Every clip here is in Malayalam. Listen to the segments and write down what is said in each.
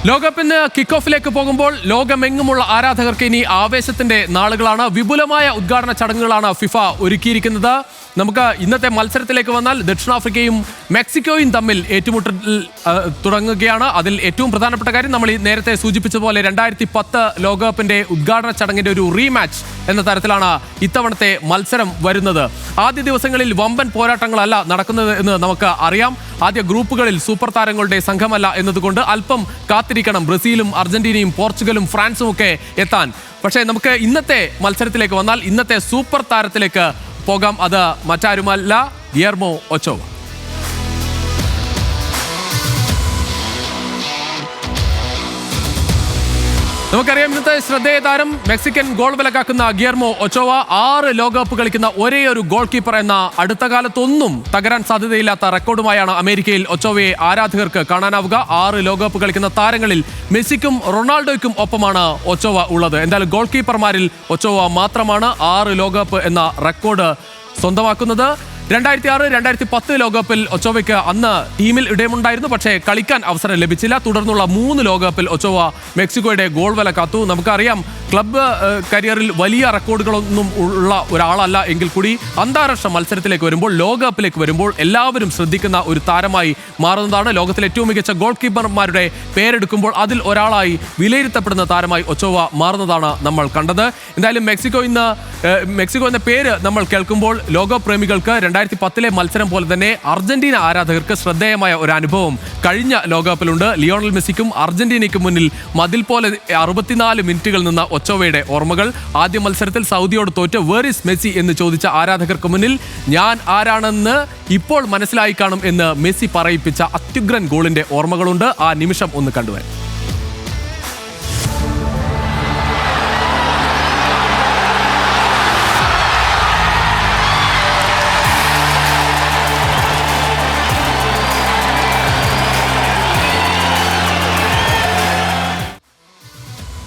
ലോകകപ്പിന് കിക്ക് ഓഫിലേക്ക് പോകുമ്പോൾ ലോകമെങ്ങുമുള്ള ആരാധകർക്ക് ഇനി ആവേശത്തിന്റെ നാളുകളാണ്. വിപുലമായ ഉദ്ഘാടന ചടങ്ങുകളാണ് ഫിഫ ഒരുക്കിയിരിക്കുന്നത്. നമുക്ക് ഇന്നത്തെ മത്സരത്തിലേക്ക് വന്നാൽ ദക്ഷിണാഫ്രിക്കയും മെക്സിക്കോയും തമ്മിൽ ഏറ്റുമുട്ടൽ തുടങ്ങുകയാണ്. അതിൽ ഏറ്റവും പ്രധാനപ്പെട്ട കാര്യം നമ്മൾ നേരത്തെ സൂചിപ്പിച്ചതുപോലെ 2010 ലോകകപ്പിന്റെ ഉദ്ഘാടന ചടങ്ങിന്റെ ഒരു റീമാച്ച് എന്ന തരത്തിലാണ് ഇത്തവണത്തെ മത്സരം വരുന്നത്. ആദ്യ ദിവസങ്ങളിൽ വമ്പൻ പോരാട്ടങ്ങളല്ല നടക്കുന്നത് എന്ന് നമുക്ക് അറിയാം. ആദ്യ ഗ്രൂപ്പുകളിൽ സൂപ്പർ താരങ്ങളുടെ സംഘമല്ല എന്നതുകൊണ്ട് അല്പം കാത്തിരിക്കണം ബ്രസീലും അർജന്റീനയും പോർച്ചുഗലും ഫ്രാൻസും ഒക്കെ എത്താൻ. പക്ഷേ നമുക്ക് ഇന്നത്തെ മത്സരത്തിലേക്ക് വന്നാൽ ഇന്നത്തെ സൂപ്പർ താരത്തിലേക്ക് പോകാം. അത് മറ്റാരുമല്ല, ഗിയർമോ ഒച്ചോവ. നമുക്കറിയാം ഇന്നത്തെ ശ്രദ്ധേയ താരം മെക്സിക്കൻ ഗോൾ വിലക്കാക്കുന്ന ഗിയർമോ ഒച്ചോവ 6 ലോകകപ്പ് കളിക്കുന്ന ഒരേ ഒരു ഗോൾ കീപ്പർ എന്ന അടുത്ത കാലത്തൊന്നും തകരാൻ സാധ്യതയില്ലാത്ത റെക്കോർഡുമായാണ് അമേരിക്കയിൽ ഒച്ചോവയെ ആരാധകർക്ക് കാണാനാവുക. 6 ലോകകപ്പ് കളിക്കുന്ന താരങ്ങളിൽ മെസ്സിക്കും റൊണാൾഡോയ്ക്കും ഒപ്പമാണ് ഒച്ചോവ ഉള്ളത്. എന്തായാലും ഗോൾ കീപ്പർമാരിൽ ഒച്ചോവ മാത്രമാണ് 6 ലോകകപ്പ് എന്ന റെക്കോർഡ് സ്വന്തമാക്കുന്നത്. 2006, 2010 ലോകകപ്പിൽ ഒച്ചോവയ്ക്ക് അന്ന് ടീമിൽ ഇടമുണ്ടായിരുന്നു, പക്ഷേ കളിക്കാൻ അവസരം ലഭിച്ചില്ല. തുടർന്നുള്ള 3 ലോകകപ്പിൽ ഒച്ചോവ മെക്സിക്കോയുടെ ഗോൾ വില കാത്തു. നമുക്കറിയാം ക്ലബ്ബ് കരിയറിൽ വലിയ റെക്കോർഡുകളൊന്നും ഉള്ള ഒരാളല്ല എങ്കിൽ കൂടി അന്താരാഷ്ട്ര മത്സരത്തിലേക്ക് വരുമ്പോൾ, ലോകകപ്പിലേക്ക് വരുമ്പോൾ എല്ലാവരും ശ്രദ്ധിക്കുന്ന ഒരു താരമായി മാറുന്നതാണ്. ലോകത്തിലെ ഏറ്റവും മികച്ച ഗോൾ കീപ്പർമാരുടെ പേരെടുക്കുമ്പോൾ അതിൽ ഒരാളായി വിലയിരുത്തപ്പെടുന്ന താരമായി ഒച്ചോവ മാറുന്നതാണ് നമ്മൾ കണ്ടത്. എന്തായാലും മെക്സിക്കോ എന്ന പേര് നമ്മൾ കേൾക്കുമ്പോൾ ലോകപ്രേമികൾക്ക് 2010 മത്സരം പോലെ തന്നെ അർജന്റീന ആരാധകർക്ക് ശ്രദ്ധേയമായ ഒരു അനുഭവം കഴിഞ്ഞ ലോകകപ്പിലുണ്ട്. ലിയോണൽ മെസ്സിക്കും അർജന്റീനയ്ക്കും മുന്നിൽ മതിൽ പോലെ 64 മിനിറ്റുകൾ നിന്ന ഒച്ചോവയുടെ ഓർമ്മകൾ. ആദ്യ മത്സരത്തിൽ സൗദിയോട് തോറ്റ് വേർ ഈസ് മെസ്സി എന്ന് ചോദിച്ച ആരാധകർക്ക് മുന്നിൽ ഞാൻ ആരാണെന്ന് ഇപ്പോൾ മനസ്സിലായി കാണും എന്ന് മെസ്സി പറയിപ്പിച്ച അത്യുഗ്രൻ ഗോളിന്റെ ഓർമ്മകളുണ്ട്. ആ നിമിഷം ഒന്ന് കണ്ടുവരാം.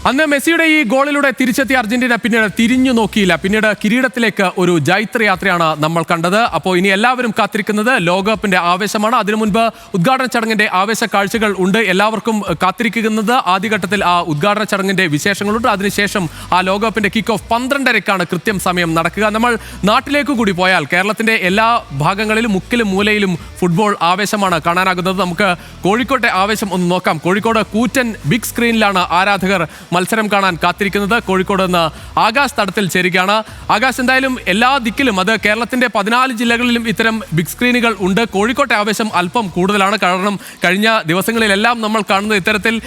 അന്ന് മെസ്സിയുടെ ഈ ഗോളിലൂടെ തിരിച്ചെത്തിയ അർജന്റീന പിന്നീട് തിരിഞ്ഞു നോക്കിയില്ല. പിന്നീട് കിരീടത്തിലേക്ക് ഒരു ജൈത്രയാത്രയാണ് നമ്മൾ കണ്ടത്. അപ്പോൾ ഇനി എല്ലാവരും കാത്തിരിക്കുന്നത് ലോകകപ്പിന്റെ ആവേശമാണ്. അതിനു മുൻപ് ഉദ്ഘാടന ചടങ്ങിന്റെ ആവേശ കാഴ്ചകൾ ഉണ്ട്. എല്ലാവർക്കും കാത്തിരിക്കുന്നത് ആദ്യഘട്ടത്തിൽ ആ ഉദ്ഘാടന ചടങ്ങിന്റെ വിശേഷങ്ങളുണ്ട്. അതിനുശേഷം ആ ലോകകപ്പിന്റെ കിക്ക് ഓഫ് 12:30 കൃത്യം സമയം നടക്കുക. നമ്മൾ നാട്ടിലേക്ക് കൂടി പോയാൽ കേരളത്തിന്റെ എല്ലാ ഭാഗങ്ങളിലും മുക്കിലും മൂലയിലും ഫുട്ബോൾ ആവേശമാണ് കാണാനാകുന്നത്. നമുക്ക് കോഴിക്കോട്ടെ ആവേശം ഒന്ന് നോക്കാം. കോഴിക്കോട് കൂറ്റൻ ബിഗ് സ്ക്രീനിലാണ് ആരാധകർ മത്സരം കാണാൻ കാത്തിരിക്കുന്നത്. കോഴിക്കോട് നിന്ന് ആകാശ് തടത്തിൽ ചേരുകയാണ്. ആകാശ്, എന്തായാലും എല്ലാ ദിക്കിലും, അത് കേരളത്തിന്റെ 14 ജില്ലകളിലും ഇത്തരം ബിഗ് സ്ക്രീനുകൾ ഉണ്ട്. കോഴിക്കോട്ടെ ആവേശം അല്പം കൂടുതലാണ്. കാരണം കഴിഞ്ഞ ദിവസങ്ങളിലെല്ലാം നമ്മൾ കാണുന്നത് ഇത്തരത്തിൽ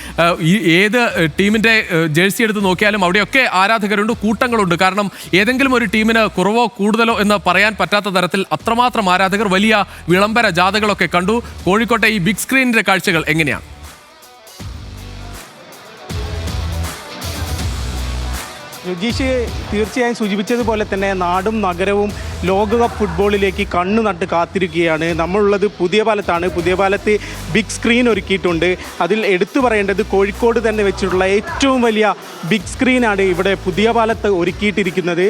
ഏത് ടീമിന്റെ ജേഴ്സി എടുത്ത് നോക്കിയാലും അവിടെയൊക്കെ ആരാധകരുണ്ട്, കൂട്ടങ്ങളുണ്ട്. കാരണം ഏതെങ്കിലും ഒരു ടീമിന് കുറവോ കൂടുതലോ എന്ന് പറയാൻ പറ്റാത്ത തരത്തിൽ അത്രമാത്രം ആരാധകർ, വലിയ വിളംബര ജാഥകളൊക്കെ കണ്ടു. കോഴിക്കോട്ടെ ഈ ബിഗ് സ്ക്രീനിന്റെ കാഴ്ചകൾ എങ്ങനെയാണ്? രുജീഷ് തീർച്ചയായും സൂചിപ്പിച്ചതുപോലെ തന്നെ നാടും നഗരവും ലോകകപ്പ് ഫുട്ബോളിലേക്ക് കണ്ണു നട്ട് കാത്തിരിക്കുകയാണ്. നമ്മളുള്ളത് പുതിയ പാലത്താണ്. പുതിയ പാലത്ത് ബിഗ് സ്ക്രീൻ ഒരുക്കിയിട്ടുണ്ട്. അതിൽ എടുത്തു പറയേണ്ടത് കോഴിക്കോട് തന്നെ വെച്ചിട്ടുള്ള ഏറ്റവും വലിയ ബിഗ് സ്ക്രീനാണ് ഇവിടെ പുതിയ പാലത്ത് ഒരുക്കിയിട്ടിരിക്കുന്നത്.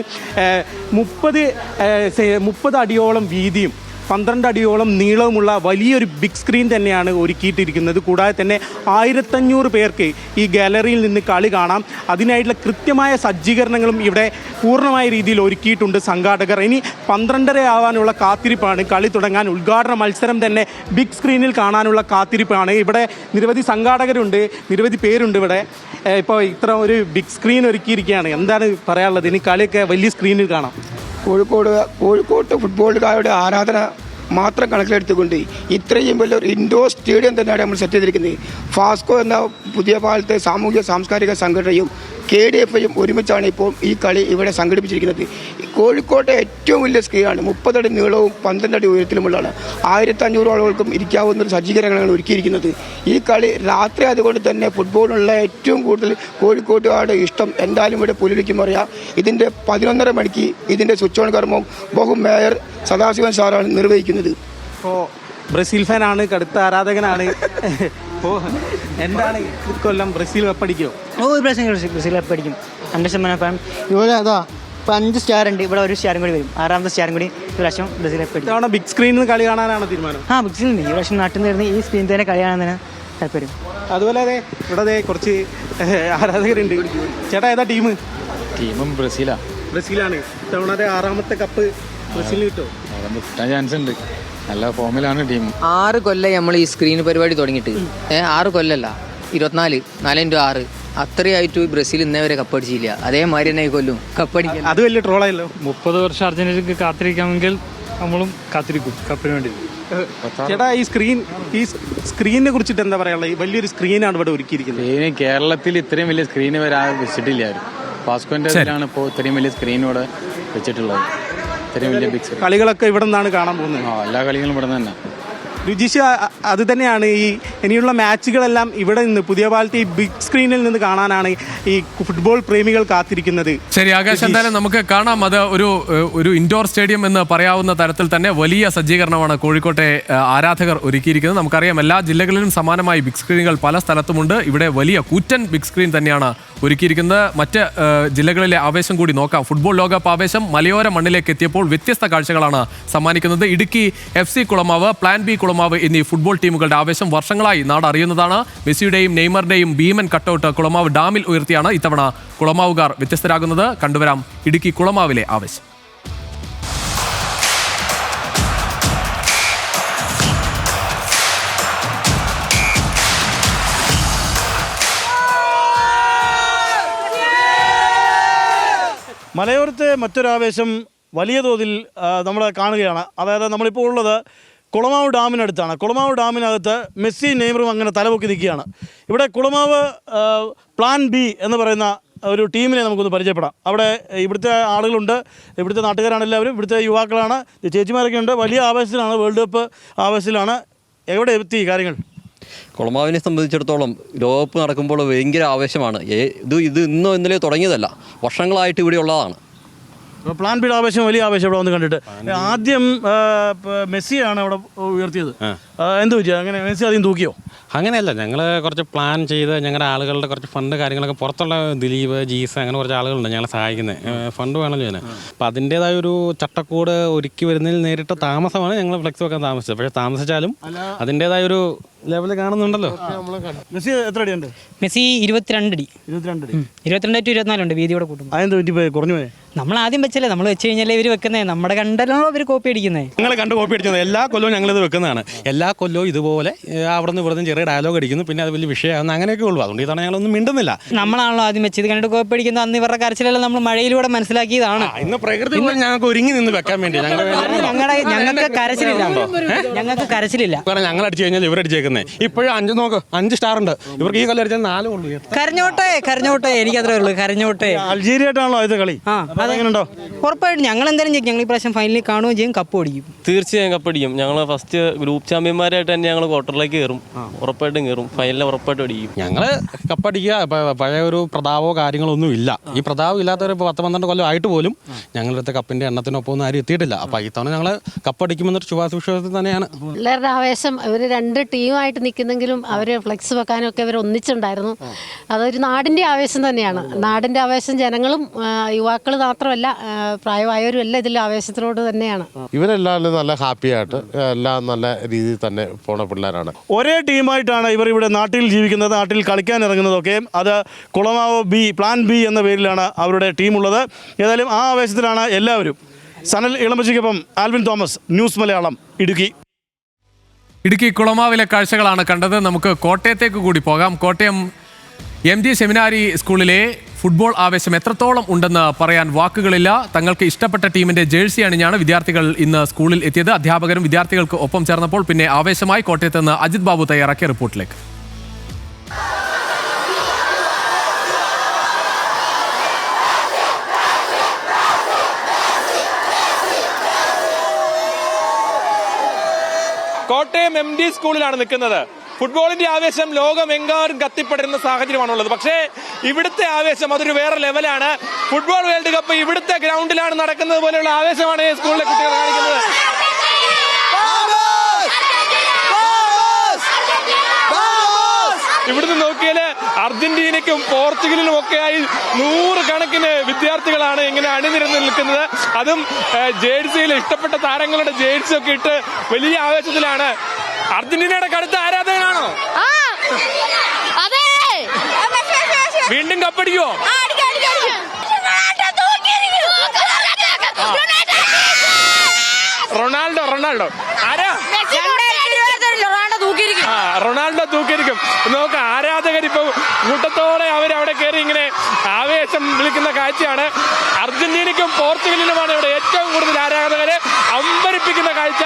30 അടിയോളം വീതിയും 12 അടിയോളം നീളവുമുള്ള വലിയൊരു ബിഗ് സ്ക്രീൻ തന്നെയാണ് ഒരുക്കിയിട്ടിരിക്കുന്നത്. കൂടാതെ തന്നെ 1500 പേർക്ക് ഈ ഗാലറിയിൽ നിന്ന് കളി കാണാം. അതിനായിട്ടുള്ള കൃത്യമായ സജ്ജീകരണങ്ങളും ഇവിടെ പൂർണ്ണമായ രീതിയിൽ ഒരുക്കിയിട്ടുണ്ട് സംഘാടകർ. ഇനി 12:30 ആവാനുള്ള കാത്തിരിപ്പാണ്. കളി തുടങ്ങാൻ ഉദ്ഘാടന മത്സരം തന്നെ ബിഗ് സ്ക്രീനിൽ കാണാനുള്ള കാത്തിരിപ്പാണ്. ഇവിടെ നിരവധി സംഘാടകരുണ്ട്, നിരവധി പേരുണ്ട് ഇവിടെ. ഇപ്പോൾ ഇത്ര ഒരു ബിഗ് സ്ക്രീൻ ഒരുക്കിയിരിക്കുകയാണ്. എന്താണ് പറയാനുള്ളത്? ഇനി കളിയൊക്കെ വലിയ സ്ക്രീനിൽ കാണാം. കോഴിക്കോട്ട് ഫുട്ബോളുകാരുടെ ആരാധന മാത്രം കണക്കിലെടുത്തുകൊണ്ട് ഇത്രയും വലിയൊരു ഇൻഡോർ സ്റ്റേഡിയം തന്നെയാണ് നമ്മൾ സെറ്റ് ചെയ്തിരിക്കുന്നത്. ഫാസ്കോ എന്ന പുതിയ പാലത്തെ സാമൂഹിക സാംസ്കാരിക സംഘടനയും KDF-യും ഒരുമിച്ചാണ് ഇപ്പോൾ ഈ കളി ഇവിടെ സംഘടിപ്പിച്ചിരിക്കുന്നത്. കോഴിക്കോട്ടെ ഏറ്റവും വലിയ സ്ക്രീനാണ്. 30 അടി നീളവും 12 അടി ഉയരത്തിലുമുള്ളതാണ്. 1500 ആളുകൾക്കും ഇരിക്കാവുന്ന ഒരു സജ്ജീകരണങ്ങളാണ് ഒരുക്കിയിരിക്കുന്നത്. ഈ കളി രാത്രി ആയതുകൊണ്ട് തന്നെ ഫുട്ബോളിനുള്ള ഏറ്റവും കൂടുതൽ കോഴിക്കോട്ടുകാരുടെ ഇഷ്ടം എന്തായാലും ഇവിടെ പുലരിക്കും അറിയാം. ഇതിൻ്റെ 11:30 മണിക്ക് ഇതിൻ്റെ സ്വിച്ച് ഓൺ കർമ്മം മേയർ സദാശിവൻ സാറാണ് നിർവഹിക്കുന്നത്. ഇപ്പോൾ ബ്രസീൽ ഫാനാണ്, കടുത്ത ആരാധകനാണ്. അപ്പോൾ എന്താണ് ഇക്കൊല്ലം ബ്രസീൽ കപ്പടിക്കുമോ? ബ്രസീൽ കപ്പടിക്കും 100% ഫാൻ. ഇവിടെ അതാ ഇപ്പോൾ 5 സ്റ്റാർ ഉണ്ട്. ഇവിടെ ഒരു സ്റ്റാറും കൂടി വരും. 6ാമത്തെ സ്റ്റാറും കൂടി ഈ പ്രാവശ്യം ബ്രസീൽ കപ്പടിക്കും. ബിഗ് സ്ക്രീനിൽ കളി കാണാനാണ് തീരുമാനം? ബിഗ് സ്ക്രീൻ ഉണ്ട്. ഈ പ്രാവശ്യം നാട്ടിൽ നിന്ന് വരുന്ന ഈ സ്ക്രീൻ തന്നെ കളി കാണാൻ തന്നെ താല്പര്യം. അതുപോലെ അതെ ഇവിടെ കുറച്ച് ആരാധകരുണ്ട്. ചേട്ടാ ഏതാ ടീം? ടീമും ബ്രസീലാണ്. ഇത്തവണത്തെ 6ാമത്തെ കപ്പ് ബ്രസീലിന് കിട്ടുമോ? കിട്ടാൻ ചാൻസ് ഉണ്ട്. നല്ല ഫോമിലാണ് ടീം. 6 കൊല്ലം നമ്മൾ ഈ സ്ക്രീൻ പരിപാടി തുടങ്ങിയിട്ട് 6 കൊല്ലല്ല 24 4x6 അത്രയായിട്ട് ബ്രസീൽ ഇന്നേ വരെ കപ്പടിച്ചില്ല. അതേമാതിരി തന്നെ ഈ കൊല്ലും കപ്പടിക്കില്ല. അത് വലിയ ട്രോളായല്ലോ. 30 വർഷം അർജന്റീനക്ക് കാത്തിരിക്കാമെങ്കിൽ നമ്മളും കാത്തിരിക്കും കപ്പിന് വേണ്ടി. ചേട്ടാ ഈ സ്ക്രീനിനെ കുറിച്ചിട്ട് എന്താ പറയാനുള്ളത്? വലിയൊരു സ്ക്രീനാണ് ഇവിടെ ഒരുക്കിയിരിക്കുന്നത്. കേരളത്തിൽ ഇത്രയും വലിയ സ്ക്രീൻ വരെ വെച്ചിട്ടില്ല. ഫാസ്കോന്റെ ഇതിലാണ് ഇപ്പോൾ ഇത്രയും വലിയ സ്ക്രീൻ ഇവിടെ വെച്ചിട്ടുള്ളത്. ഇത്രയും വലിയ ബിഗ് സ്ക്രീൻ. കളികളൊക്കെ ഇവിടെ നിന്നാണ് കാണാൻ പോകുന്നത്. എല്ലാ കളികളും ഇവിടെ നിന്ന് തന്നെ. രുചിഷ അത് തന്നെയാണ് ഇനിയുള്ള മാച്ചുകളെല്ലാം ഇവിടെ നിന്ന് പുതിയ പാലത്തെ ഈ ബിഗ് സ്ക്രീനിൽ നിന്ന് കാണാനാണ് ഈ ഫുട്ബോൾ പ്രേമികൾ കാത്തിരിക്കുന്നത്. ശരി ആകാശ്, എന്തായാലും നമുക്ക് കാണാം. അത് ഒരു ഇൻഡോർ സ്റ്റേഡിയം എന്ന് പറയാവുന്ന തരത്തിൽ തന്നെ വലിയ സജ്ജീകരണമാണ് കോഴിക്കോട്ടെ ആരാധകർ ഒരുക്കിയിരിക്കുന്നത്. നമുക്കറിയാം എല്ലാ ജില്ലകളിലും സമാനമായി ബിഗ് സ്ക്രീനുകൾ പല സ്ഥലത്തുമുണ്ട്. ഇവിടെ വലിയ കൂറ്റൻ ബിഗ് സ്ക്രീൻ തന്നെയാണ് ഒരുക്കിയിരിക്കുന്നത്. മറ്റ് ജില്ലകളിലെ ആവേശം കൂടി നോക്കാം. ഫുട്ബോൾ ലോകകപ്പ് ആവേശം മലയോര മണ്ണിലേക്ക് എത്തിയപ്പോൾ വ്യത്യസ്ത കാഴ്ചകളാണ് സമ്മാനിക്കുന്നത്. Idukki FC Kulamavu, plan B Kulamavu എന്നീ ഫുട്ബോൾ ടീമുകളുടെ ആവേശം വർഷങ്ങളായി നാട് അറിയുന്നതാണ്. മെസ്സിയുടെയും നെയ്മറിന്റെയും ഭീമൻ കട്ടൗട്ട് കുളമാവ് ഡാമിൽ ഉയർത്തിയാണ് ഇത്തവണ കുളമാവുകാർ വ്യത്യസ്തരാകുന്നത്. കണ്ടുവരാം ഇടുക്കി കുളമാവിലെ ആവേശം. മലയോരത്തെ മറ്റൊരാവേശം വലിയ തോതിൽ നമ്മൾ കാണുകയാണ്. അതായത് നമ്മളിപ്പോൾ ഉള്ളത് കുളമാവ് ഡാമിനടുത്താണ്. കുളമാവ് ഡാമിനകത്ത് മെസ്സി നെയ്മറും അങ്ങനെ തലപൊക്കി നിൽക്കുകയാണ്. ഇവിടെ കുളമാവ് പ്ലാൻ ബി എന്ന് പറയുന്ന ഒരു ടീമിനെ നമുക്കൊന്ന് പരിചയപ്പെടാം. അവിടെ ഇവിടുത്തെ ആളുകളുണ്ട്, ഇവിടുത്തെ നാട്ടുകാരാണ് എല്ലാവരും, ഇവിടുത്തെ യുവാക്കളാണ്, ചേച്ചിമാരൊക്കെ ഉണ്ട്. വലിയ ആവേശത്തിലാണ്, വേൾഡ് കപ്പ് ആവേശത്തിലാണ്. എവിടെ എത്തി കാര്യങ്ങൾ? കുളമാവിനെ സംബന്ധിച്ചിടത്തോളം ലോകകപ്പ് നടക്കുമ്പോൾ ഭയങ്കര ആവേശമാണ്. ഇത് ഇന്നോ ഇന്നലെയോ തുടങ്ങിയതല്ല, വർഷങ്ങളായിട്ട് ഇവിടെ ഉള്ളതാണ്. പ്ലാൻ ബിയുടെ ആവേശം വലിയ ആവേശം ഇവിടെ വന്ന് കണ്ടിട്ട്. ആദ്യം മെസ്സിയാണ് അവിടെ ഉയർത്തിയത്. എന്ത് പറ്റിയ അങ്ങനെ? മെസ്സി ആദ്യം തൂക്കിയോ? അങ്ങനെയല്ല, ഞങ്ങൾ കുറച്ച് പ്ലാൻ ചെയ്ത് ഞങ്ങളുടെ ആളുകളുടെ കുറച്ച് ഫണ്ട് കാര്യങ്ങളൊക്കെ പുറത്തുള്ള ദിലീപ്, ജീസ് അങ്ങനെ കുറച്ച് ആളുകളുണ്ട് ഞങ്ങളെ സഹായിക്കുന്നത്. ഫണ്ട് വേണമല്ലോ ഞാൻ. അപ്പോൾ അതിൻ്റേതായ ഒരു ചട്ടക്കൂട് ഒരുക്കി വരുന്നതിൽ നേരിട്ട് താമസമാണ് ഞങ്ങൾ ഫ്ലെക്സ് വെക്കാൻ താമസിച്ചത്. പക്ഷേ താമസിച്ചാലും അതിൻ്റേതായ ഒരു ലെവൽ കാണുന്നുണ്ടല്ലോ. മെസ്സി എത്ര അടിയുണ്ട്? മെസ്സി 22 അടി. 22 to 24 ഉണ്ട് വീതിയോടെ കൂട്ടും. അതെന്ത് പറ്റി കുറഞ്ഞു പോയി? നമ്മൾ ആദ്യം വെച്ചല്ലേ, നമ്മൾ വെച്ച് കഴിഞ്ഞാലേ ഇവർ വെക്കുന്നത്. നമ്മുടെ കണ്ടല്ലോ അവർ കോപ്പി അടിക്കുന്നത്. ഞങ്ങൾ കണ്ട് കോപ്പി അടിച്ചത് എല്ലാ കൊല്ലവും ഞങ്ങളിത് വെക്കുന്നതാണ്. എല്ലാ കൊല്ലവും ഇതുപോലെ അവിടെ നിന്ന് ഇവിടെ നിന്ന് ചെറിയ ഡയലോഗ് അടിക്കുന്നു, പിന്നെ അത് വലിയ വിഷയമാകുന്നു, അങ്ങനെയൊക്കെ ഉള്ളൂ. അതുകൊണ്ട് ഇതാണ് ഞങ്ങളൊന്നും മിണ്ടുന്നില്ല. നമ്മളാണല്ലോ ആദ്യം വെച്ചത്, കണ്ടിട്ട് കോപ്പി അടിക്കുന്നത്. അന്ന് ഇവരുടെ കരച്ചിലെല്ലാം നമ്മൾ മഴയിലൂടെ മനസ്സിലാക്കിയതാണ്. ഇന്ന് പ്രകൃതി ഞങ്ങൾക്ക് ഒരുങ്ങി നിന്ന് വെക്കാൻ വേണ്ടി ഞങ്ങൾക്ക് കരച്ചിലില്ല. ഞങ്ങൾക്ക് കരച്ചിലില്ല. കാരണം ഞങ്ങൾ അടിച്ചു കഴിഞ്ഞാൽ ഇവരടിച്ചേക്കുന്നത്. ഇപ്പോഴും 5 സ്റ്റാർ ഉണ്ട്. ഇവർക്ക് ഈ കൊല്ലം അടിച്ചാൽ 4 ഉള്ളൂ. കരഞ്ഞോട്ടെ എനിക്കത്രേ ഉള്ളൂ. കരഞ്ഞോട്ടെ. അൾജീരിയായിട്ടാണല്ലോ ആദ്യത്തെ കളി. അതെങ്ങനെയുണ്ടോ? ഉറപ്പായിട്ടും ഞങ്ങൾ എന്തായാലും ചെയ്യും. ഞങ്ങൾ ഈ പ്രാവശ്യം ഫൈനലിൽ കാണുകയും ചെയ്യും, കപ്പ് അടിക്കും. തീർച്ചയായും കപ്പടിക്കും. ഞങ്ങൾ ഫസ്റ്റ് ഗ്രൂപ്പ് ചാമ്പ്യന്മാരായിട്ട് തന്നെ ഞങ്ങൾ ക്വാർട്ടറിലേക്ക് കയറും. ഉറപ്പായിട്ടും കയറും. ഫൈനലിൽ ഉറപ്പായിട്ടും അടിക്കും. ഞങ്ങൾ കപ്പടിക്കുക. പഴയ ഒരു പ്രതാപോ കാര്യങ്ങളൊന്നും ഇല്ല. ഈ പ്രതാപം ഇല്ലാത്തവർ ഇപ്പോൾ 10-12 കൊല്ലം ആയിട്ട് പോലും ഞങ്ങളുടെ കപ്പിൻ്റെ എണ്ണത്തിനൊപ്പം ഒന്നും ആരും എത്തിയിട്ടില്ല. അപ്പോൾ ഈ തവണ ഞങ്ങൾ കപ്പടിക്കുമെന്നൊരു വിശ്വാസത്തിൽ തന്നെയാണ്. പിള്ളേരുടെ ആവേശം. ഇവർ 2 ടീമായിട്ട് നിൽക്കുന്നെങ്കിലും അവർ ഫ്ലെക്സ് വെക്കാനും ഒക്കെ അവർ ഒന്നിച്ചുണ്ടായിരുന്നു. അതൊരു നാടിൻ്റെ ആവേശം തന്നെയാണ്. നാടിൻ്റെ ആവേശം. ജനങ്ങളും യുവാക്കൾ മാത്രമല്ല, പ്രായമായവരും എല്ലാം ഇതിൽ ആവേശത്തിനോട് തന്നെയാണ്. ഇവരെല്ലാവരും നല്ല ഹാപ്പിയായിട്ട് എല്ലാം നല്ല രീതിയിൽ തന്നെ പോണ പിള്ളേരാണ്. ഒരേ ടീമായിട്ടാണ് ഇവർ ഇവിടെ നാട്ടിൽ ജീവിക്കുന്നത്, നാട്ടിൽ കളിക്കാൻ ഇറങ്ങുന്നതൊക്കെ. അത് കുളമാവ് ബി, പ്ലാൻ ബി എന്ന പേരിലാണ് അവരുടെ ടീമുള്ളത്. ഏതായാലും ആ ആവേശത്തിലാണ് എല്ലാവരും. സനൽ ഇളമ്പച്ചിക്കൊപ്പം ആൽവിൻ തോമസ്, ന്യൂസ് മലയാളം, ഇടുക്കി. ഇടുക്കി കുളമാവിലെ കാഴ്ചകളാണ് കണ്ടത്. നമുക്ക് കോട്ടയത്തേക്ക് കൂടി പോകാം. കോട്ടയം MG സെമിനാരി സ്കൂളിലെ ഫുട്ബോൾ ആവേശം എത്രത്തോളം ഉണ്ടെന്ന് പറയാൻ വാക്കുകളില്ല. തങ്ങൾക്ക് ഇഷ്ടപ്പെട്ട ടീമിന്റെ ജേഴ്സി അണിഞ്ഞാണ് വിദ്യാർത്ഥികൾ ഇന്ന് സ്കൂളിൽ എത്തിയത്. അധ്യാപകരും വിദ്യാർത്ഥികൾക്ക് ഒപ്പം ചേർന്നപ്പോൾ പിന്നെ ആവേശമായി. കോട്ടയത്ത് നിന്ന് അജിത് ബാബു തയ്യാറാക്കിയ റിപ്പോർട്ടിലേക്ക്. കോട്ടയം MD സ്കൂളിലാണ് നിൽക്കുന്നത്. ഫുട്ബോളിന്റെ ആവേശം ലോകമെങ്ങാനും കത്തിപ്പടരുന്ന സാഹചര്യമാണുള്ളത്. പക്ഷേ ഇവിടുത്തെ ആവേശം അതൊരു വേറെ ലെവലാണ്. ഫുട്ബോൾ വേൾഡ് കപ്പ് ഇവിടുത്തെ ഗ്രൗണ്ടിലാണ് നടക്കുന്നത് പോലെയുള്ള ആവേശമാണ് ഈ സ്കൂളിലെ കുട്ടികൾ കാണിക്കുന്നത്. ഇവിടുന്ന് നോക്കിയാൽ അർജന്റീനയ്ക്കും പോർച്ചുഗലിനും ഒക്കെയായി 100 കണക്കിന് വിദ്യാർത്ഥികളാണ് ഇങ്ങനെ അണിനിരന്ന് നിൽക്കുന്നത്. അതും ജേഴ്സിയിൽ ഇഷ്ടപ്പെട്ട താരങ്ങളുടെ ജേഴ്സി ഒക്കെ ഇട്ട് വലിയ ആവേശത്തിലാണ്. അർജന്റീനയുടെ കടുത്ത ആരാധകനാണോ? വീണ്ടും കപ്പടിക്കുവോ? റൊണാൾഡോ ആരാ? റൊണാൾഡോ തൂക്കിയിരിക്കും. നോക്ക്, ആരാധകർ ഇപ്പോൾ കൂട്ടത്തോടെ അവരവിടെ കയറി ഇങ്ങനെ ആവേശം വിളിക്കുന്ന കാഴ്ചയാണ്. അർജന്റീനയ്ക്കും പോർച്ചുഗലിനുമാണ് ഇവിടെ ഏറ്റവും കൂടുതൽ ആരാധകര്. അമ്പരിപ്പിക്കുന്ന കാഴ്ച,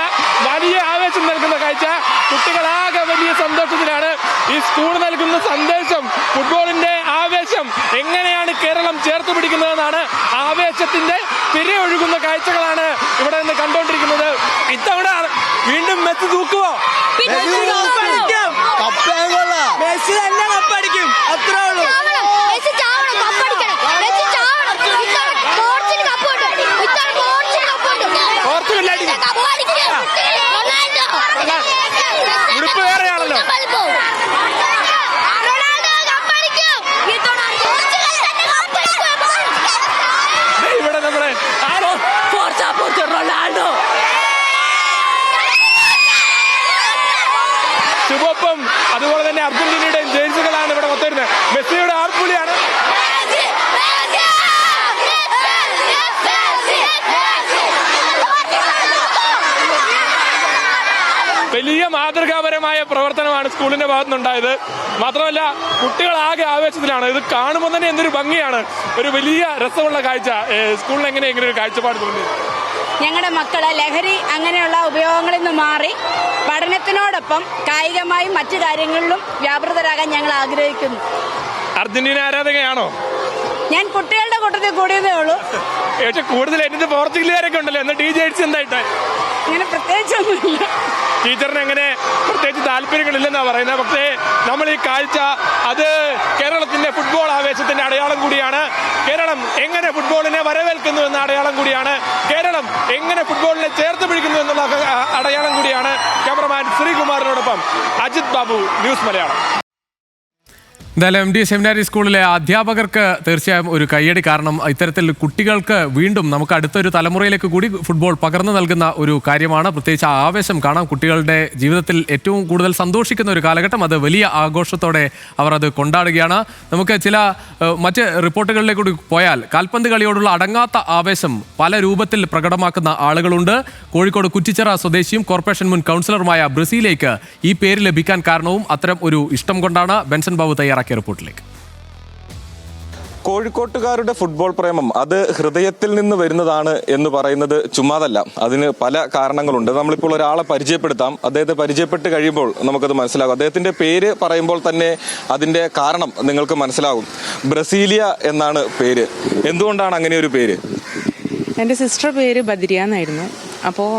വലിയ ആവേശം നൽകുന്ന കാഴ്ച. കുട്ടികളാകെ വലിയ സന്തോഷത്തിലാണ്. ഈ സ്കൂൾ നൽകുന്ന സന്ദേശം, ഫുട്ബോളിന്റെ ആവേശം എങ്ങനെയാണ് കേരളം ചേർത്ത് പിടിക്കുന്നതെന്നാണ്. ആവേശത്തിന്റെ തിരയൊഴുകുന്ന കാഴ്ചകളാണ് ഇവിടെ നിന്ന് കണ്ടുകൊണ്ടിരിക്കുന്നത്. ഇത്തവണ വീണ്ടും മെസ്സി തൂക്കുവോ? മെസ്സി തന്നെ കപ്പടിക്കും, അത്രേ ഉള്ളൂ. ഉടുപ്പ് വേറെയാണല്ലോ. ഇവിടെ നമ്മളെ റൊണാൾഡോ ചുവപ്പും അതുപോലെ തന്നെ അർജന്റീനയുടെയും ജേഴ്സികളാണ് ഇവിടെ മൊത്തം. മെസ്സിയുടെ ആർപ്പുളിയാണ്. വലിയ മാതൃകാപരമായ പ്രവർത്തനമാണ് സ്കൂളിന്റെ ഭാഗത്തുനിന്നുണ്ടായത്. മാത്രമല്ല, കുട്ടികളാകെ ആവേശത്തിലാണ്. ഇത് കാണുമ്പോൾ തന്നെ എന്തൊരു ഭംഗിയാണ്, ഒരു വലിയ രസമുള്ള കാഴ്ച. സ്കൂളിൽ എങ്ങനെ ഒരു കാഴ്ചപ്പാട് തോന്നുന്നു? ഞങ്ങളുടെ മക്കള് ലഹരി അങ്ങനെയുള്ള ഉപയോഗങ്ങളിൽ നിന്ന് മാറി പഠനത്തിനോടൊപ്പം കായികമായും മറ്റു കാര്യങ്ങളിലും വ്യാപൃതരാകാൻ ഞങ്ങൾ ആഗ്രഹിക്കുന്നു. അർജന്റീന ആരാധകയാണോ? ഞാൻ കുട്ടികളുടെ കൂട്ടത്തിൽ കൂടിയതേ ഉള്ളൂ. പക്ഷെ കൂടുതൽ എന്നിട്ട് പോർച്ചുഗലുകാരൊക്കെ ഉണ്ടല്ലോ. എന്നിട്ട് ഈ ജേഴ്സി എന്തായിട്ടാ? ഇങ്ങനെ പ്രത്യേകിച്ചൊന്നുമില്ല. ടീച്ചറിന് അങ്ങനെ പ്രത്യേകിച്ച് താല്പര്യങ്ങളില്ലെന്നാ പറയുന്നത്. പക്ഷേ നമ്മൾ ഈ കാഴ്ച, അത് കേരളത്തിന്റെ ഫുട്ബോൾ ആവേശത്തിന്റെ അടയാളം കൂടിയാണ്. കേരളം എങ്ങനെ ഫുട്ബോളിനെ വരവേൽക്കുന്നു എന്ന അടയാളം കൂടിയാണ്. കേരളം എങ്ങനെ ഫുട്ബോളിനെ ചേർത്ത് പിടിക്കുന്നു എന്നുള്ള അടയാളം കൂടിയാണ്. ക്യാമറമാൻ ശ്രീകുമാറിനോടൊപ്പം അജിത് ബാബു, ന്യൂസ് മലയാളം. എന്തായാലും MD സെമിനാരി സ്കൂളിലെ അധ്യാപകർക്ക് തീർച്ചയായും ഒരു കയ്യടി. കാരണം ഇത്തരത്തിൽ കുട്ടികൾക്ക് വീണ്ടും നമുക്ക് അടുത്തൊരു തലമുറയിലേക്ക് കൂടി ഫുട്ബോൾ പകർന്നു നൽകുന്ന ഒരു കാര്യമാണ്. പ്രത്യേകിച്ച് ആ ആവേശം കാണാം. കുട്ടികളുടെ ജീവിതത്തിൽ ഏറ്റവും കൂടുതൽ സന്തോഷിക്കുന്ന ഒരു കാലഘട്ടം. അത് വലിയ ആഘോഷത്തോടെ അവർ അത് കൊണ്ടാടുകയാണ്. നമുക്ക് ചില മറ്റ് റിപ്പോർട്ടുകളിലേക്ക് കൂടി പോയാൽ, കാൽപന്ത് കളിയോടുള്ള അടങ്ങാത്ത ആവേശം പല രൂപത്തിൽ പ്രകടമാക്കുന്ന ആളുകളുണ്ട്. കോഴിക്കോട് കുറ്റിച്ചിറ സ്വദേശിയും കോർപ്പറേഷൻ മുൻ കൗൺസിലറുമായ ബ്രസീലേക്ക് ഈ പേര് ലഭിക്കാൻ കാരണവും അത്തരം ഒരു ഇഷ്ടം കൊണ്ടാണ്. ബെൻസൺ ബാബു തയ്യാറാക്കിയ റിപ്പോർട്ടിലേക്ക്. കോഴിക്കോട്ടുകാരുടെ ഫുട്ബോൾ പ്രേമം അത് ഹൃദയത്തിൽ നിന്ന് വരുന്നതാണ് എന്ന് പറയുന്നത് ചുമ്മാതല്ല. അതിന് പല കാരണങ്ങളുണ്ട്. നമ്മളിപ്പോൾ ഒരാളെ പരിചയപ്പെടുത്താം. അദ്ദേഹത്തെ പരിചയപ്പെട്ട് കഴിയുമ്പോൾ നമുക്കത് മനസ്സിലാകും. അദ്ദേഹത്തിന്റെ പേര് പറയുമ്പോൾ തന്നെ അതിന്റെ കാരണം നിങ്ങൾക്ക് മനസ്സിലാകും. ബ്രസീലിയ എന്നാണ് പേര്. എന്തുകൊണ്ടാണ് അങ്ങനെ ഒരു പേര്? എൻ്റെ സിസ്റ്റർ പേര് ബദ്രിയ എന്നായിരുന്നു. അപ്പോൾ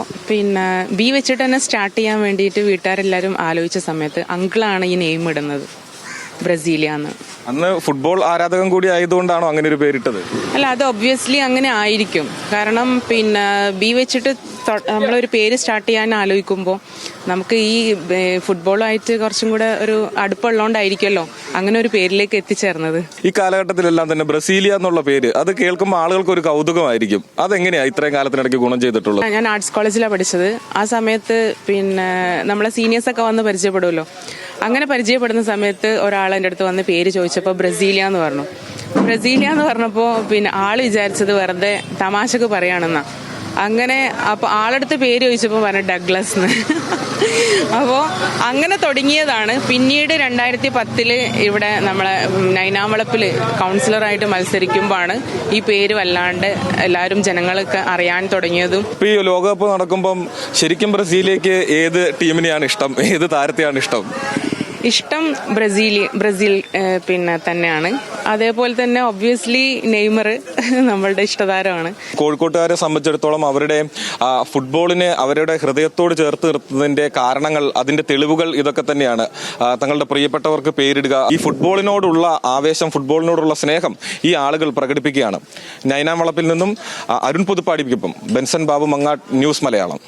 ബി വെച്ചിട്ട് തന്നെ സ്റ്റാർട്ട് ചെയ്യാൻ വേണ്ടിയിട്ട് വീട്ടുകാരെല്ലാവരും ആലോചിച്ച സമയത്ത് അങ്കിളാണ് ഈ നെയിം ഇടുന്നത്, ബ്രസീലിയ എന്ന്. അന്ന് ഫുട്ബോൾ ആരാധകൻ കൂടി ആയതുകൊണ്ടാണോ അങ്ങനെ ഒരു പേരിട്ടത്? അല്ല, അത് ഒബ്വിയസ്ലി അങ്ങനെ ആയിരിക്കും. കാരണം ബി വെച്ചിട്ട് നമ്മളൊരു പേര് സ്റ്റാർട്ട് ചെയ്യാൻ ആലോചിക്കുമ്പോൾ നമുക്ക് ഈ ഫുട്ബോളുമായിട്ട് കുറച്ചും കൂടെ ഒരു അടുപ്പമുള്ളതുകൊണ്ടായിരിക്കുമല്ലോ അങ്ങനെ ഒരു പേരിലേക്ക് എത്തിച്ചേർന്നത്. ഈ കാലഘട്ടത്തിലെല്ലാം തന്നെ ബ്രസീലിയ എന്നുള്ള പേര് അത് കേൾക്കുമ്പോൾ ആളുകൾക്ക് ഒരു കൗതുകമായിരിക്കും. അതെങ്ങനെയാ ഇത്രയും കാലത്തിനിടയ്ക്ക് ഗുണം ചെയ്തിട്ടുള്ളത്? ഞാൻ ആർട്സ് കോളേജിലാണ് പഠിച്ചത്. ആ സമയത്ത് നമ്മളെ സീനിയേഴ്സൊക്കെ വന്ന് പരിചയപ്പെടുമല്ലോ. അങ്ങനെ പരിചയപ്പെടുന്ന സമയത്ത് ഒരാൾ എൻ്റെ അടുത്ത് വന്ന് പേര് ചോദിച്ചപ്പോൾ ബ്രസീലിയ എന്ന് പറഞ്ഞു. ബ്രസീലിയ എന്ന് പറഞ്ഞപ്പോൾ ആള് വിചാരിച്ചത് വെറുതെ തമാശക്ക് പറയാണെന്നാ. അങ്ങനെ അപ്പോൾ ആളെടുത്ത് പേര് ചോദിച്ചപ്പോൾ പറഞ്ഞു ഡഗ്ലസ് എന്ന്. അപ്പോൾ അങ്ങനെ തുടങ്ങിയതാണ്. പിന്നീട് 2010 ഇവിടെ നമ്മളെ നൈനാംവളപ്പിൽ കൗൺസിലറായിട്ട് മത്സരിക്കുമ്പോഴാണ് ഈ പേര് വല്ലാണ്ട് എല്ലാവരും ജനങ്ങൾക്ക് അറിയാൻ തുടങ്ങിയതും. ഈ ലോകകപ്പ് നടക്കുമ്പം ശരിക്കും ബ്രസീലിലേക്ക് ഏത് ടീമിനെയാണ് ഇഷ്ടം? ഏത് താരത്തെയാണ് ഇഷ്ടം? ഇഷ്ടം ബ്രസീൽ തന്നെയാണ്. അതേപോലെ തന്നെ ഒബ്വിയസ്ലി നെയ്മർ നമ്മളുടെ ഇഷ്ടതാരമാണ്. കോഴിക്കോട്ടുകാരെ സംബന്ധിച്ചിടത്തോളം അവരുടെ ഫുട്ബോളിനെ അവരുടെ ഹൃദയത്തോട് ചേർത്ത് നിർത്തുന്നതിന്റെ കാരണങ്ങൾ, അതിന്റെ തെളിവുകൾ ഇതൊക്കെ തന്നെയാണ്. തങ്ങളുടെ പ്രിയപ്പെട്ടവർക്ക് പേരിടുക, ഈ ഫുട്ബോളിനോടുള്ള ആവേശം, ഫുട്ബോളിനോടുള്ള സ്നേഹം ഈ ആളുകൾ പ്രകടിപ്പിക്കുകയാണ്. നൈനാംവളപ്പിൽ നിന്നും അരുൺ പുതുപ്പാടിക്കൊപ്പം ബെൻസൺ ബാബു, മങ്ങാട്, ന്യൂസ് മലയാളം.